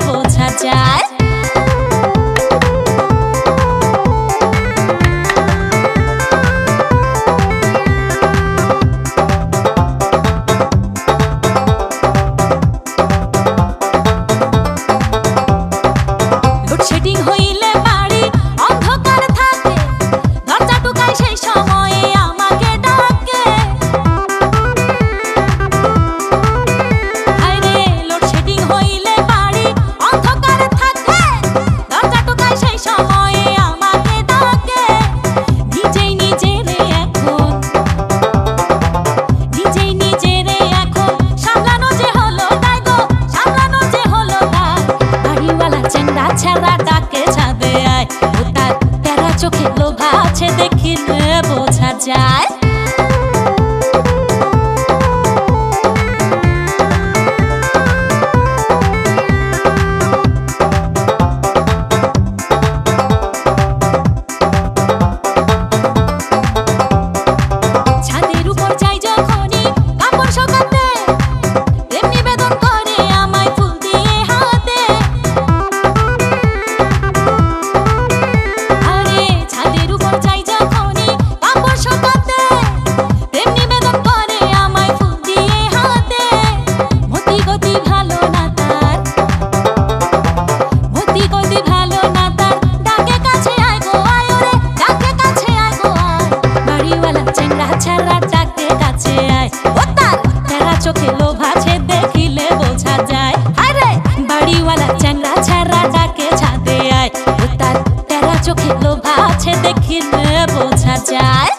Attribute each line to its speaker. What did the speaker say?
Speaker 1: বোঝা যায়। লোডশেডিং হইলে বাড়ি অন্ধকার থাকে, দরজা টোকায় সেই সময়ে আমাকে ডাকে। হায়রে লোডশেডিং হইলে বাড়ি অন্ধকার থাকে, দরজা টোকায় সেই সময়ে আমাকে ডাকে। নিজেই নিজেরে এখন সামলানো যে হলো তাই গো, সামলানো যে হলো তাই। বাড়িওয়ালা চেংড়া ছেঁড়া ডাকে ছাদে আয়, ও তার তেরা চোখে লোভা আছে দেখিলে বোঝা যায়। ছাদের উপর যাই যখনই কাপড় শুকাতে, প্রেম নিবেদন করে আমায় ফুল দিয়ে হাতে। আরে ছাদের উপর যাই যখনই কাপড় শুকাতে, প্রেম নিবেদন করে আমায় ফুল দিয়ে হাতে। মতি গতি ভালো না তার, মতি গতি ভালো না তার, ডাকে কাছে আয় গো আয়, ওরে ডাকে কাছে আয় গো আয়। বাড়িওয়ালা চেংড়া ছেঁড়া ডাকে কাছে আয়, ও তার তেরা চোখে লোভ আছে দেখিলে বোঝা যায়। আরে বাড়িওয়ালা চেংড়া ছেঁড়া ডাকে ছাদে আয়, ও তার তেরা চোখে লোভ আছে দেখিলে বোঝা যায়।